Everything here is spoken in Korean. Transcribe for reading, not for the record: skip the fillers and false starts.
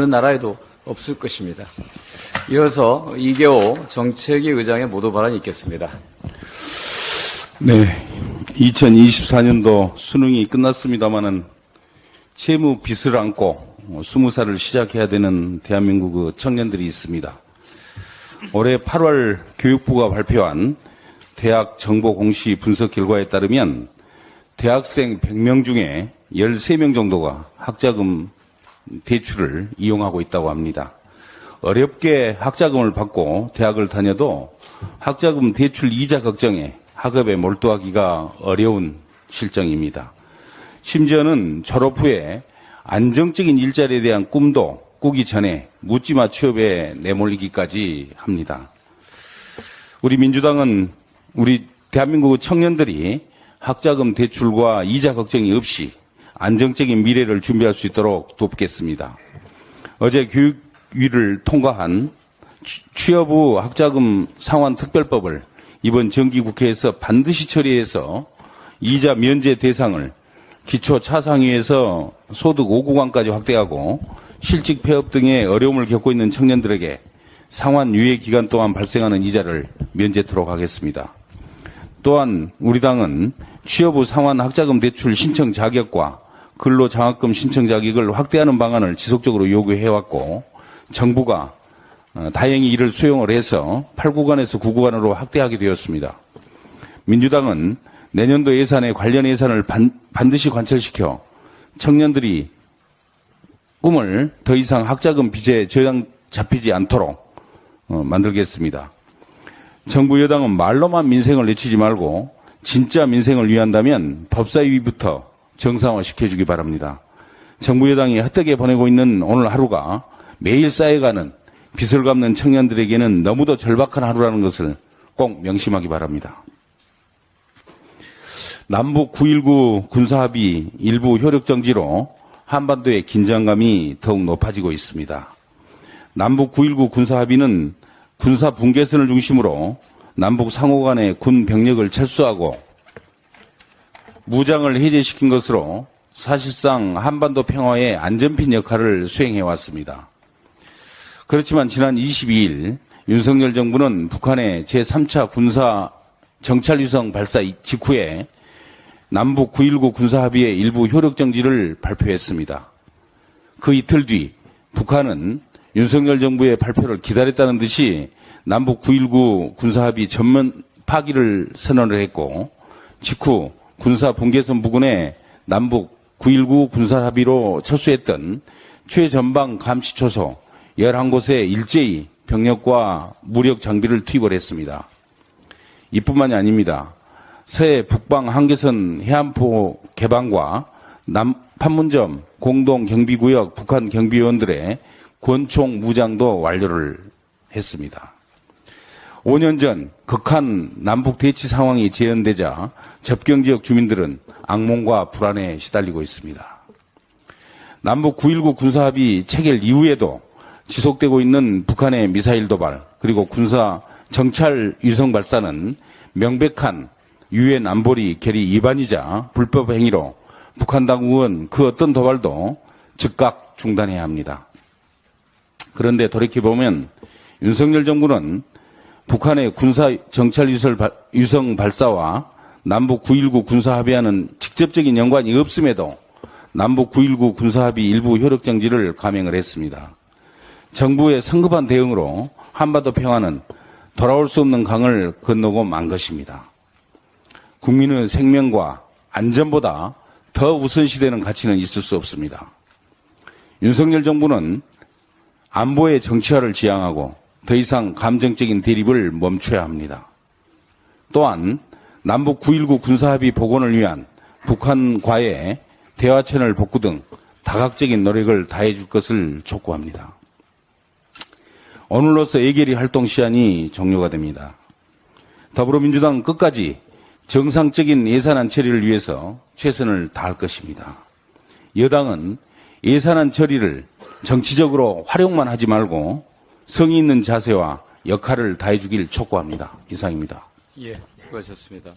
어느 나라에도 없을 것입니다. 이어서 이계호 정책위 의장의 모두 발언이 있겠습니다. 네, 2024년도 수능이 끝났습니다마는 채무 빚을 안고 20살을 시작해야 되는 대한민국 청년들이 있습니다. 올해 8월 교육부가 발표한 대학 정보 공시 분석 결과에 따르면 대학생 100명 중에 13명 정도가 학자금 대출을 이용하고 있다고 합니다. 어렵게 학자금을 받고 대학을 다녀도 학자금 대출 이자 걱정에 학업에 몰두하기가 어려운 실정입니다. 심지어는 졸업 후에 안정적인 일자리에 대한 꿈도 꾸기 전에 묻지마 취업에 내몰리기까지 합니다. 우리 민주당은 우리 대한민국 청년들이 학자금 대출과 이자 걱정이 없이 안정적인 미래를 준비할 수 있도록 돕겠습니다. 어제 교육위를 통과한 취업 후 학자금 상환 특별법을 이번 정기국회에서 반드시 처리해서 이자 면제 대상을 기초 차상위에서 소득 5구간까지 확대하고 실직 폐업 등의 어려움을 겪고 있는 청년들에게 상환 유예 기간 동안 발생하는 이자를 면제토록 하겠습니다. 또한 우리 당은 취업 후 상환 학자금 대출 신청 자격과 근로장학금 신청 자격을 확대하는 방안을 지속적으로 요구해왔고 정부가 다행히 이를 수용을 해서 8구간에서 9구간으로 확대하게 되었습니다. 민주당은 내년도 예산에 관련 예산을 반드시 관철시켜 청년들이 꿈을 더 이상 학자금 빚에 잡히지 않도록 만들겠습니다. 정부 여당은 말로만 민생을 내치지 말고 진짜 민생을 위한다면 법사위부터 정상화시켜주기 바랍니다. 정부 여당이 헛되게 보내고 있는 오늘 하루가 매일 쌓여가는 빚을 갚는 청년들에게는 너무도 절박한 하루라는 것을 꼭 명심하기 바랍니다. 남북 9.19 군사합의 일부 효력 정지로 한반도의 긴장감이 더욱 높아지고 있습니다. 남북 9.19 군사합의는 군사 분계선을 중심으로 남북 상호 간의 군 병력을 철수하고 무장을 해제시킨 것으로 사실상 한반도 평화의 안전핀 역할을 수행해 왔습니다. 그렇지만 지난 22일 윤석열 정부는 북한의 제3차 군사 정찰위성 발사 직후에 남북 9.19 군사합의의 일부 효력 정지를 발표했습니다. 그 이틀 뒤 북한은 윤석열 정부의 발표를 기다렸다는 듯이 남북 9.19 군사합의 전면 파기를 선언을 했고 직후 군사 분계선 부근에 남북 9.19 군사합의로 철수했던 최전방 감시초소 11곳에 일제히 병력과 무력 장비를 투입을 했습니다. 이뿐만이 아닙니다. 서해 북방 한계선 해안포 개방과 판문점 공동경비구역 북한 경비원들의 권총 무장도 완료를 했습니다. 5년 전 극한 남북 대치 상황이 재현되자 접경지역 주민들은 악몽과 불안에 시달리고 있습니다. 남북 9.19 군사합의 체결 이후에도 지속되고 있는 북한의 미사일 도발 그리고 군사 정찰 위성 발사는 명백한 유엔 안보리 결의 위반이자 불법 행위로 북한 당국은 그 어떤 도발도 즉각 중단해야 합니다. 그런데 돌이켜보면 윤석열 정부는 북한의 군사 정찰 위성 발사와 남북 9.19 군사합의와는 직접적인 연관이 없음에도 남북 9.19 군사합의 일부 효력 정지를 감행을 했습니다. 정부의 성급한 대응으로 한반도 평화는 돌아올 수 없는 강을 건너고 만 것입니다. 국민의 생명과 안전보다 더 우선시되는 가치는 있을 수 없습니다. 윤석열 정부는 안보의 정치화를 지향하고 더 이상 감정적인 대립을 멈춰야 합니다. 또한 남북 9.19 군사합의 복원을 위한 북한과의 대화 채널 복구 등 다각적인 노력을 다해 줄 것을 촉구합니다. 오늘로서 예결위 활동 시한이 종료가 됩니다. 더불어민주당은 끝까지 정상적인 예산안 처리를 위해서 최선을 다할 것입니다. 여당은 예산안 처리를 정치적으로 활용만 하지 말고 성의 있는 자세와 역할을 다해주길 촉구합니다. 이상입니다. 예, 수고하셨습니다.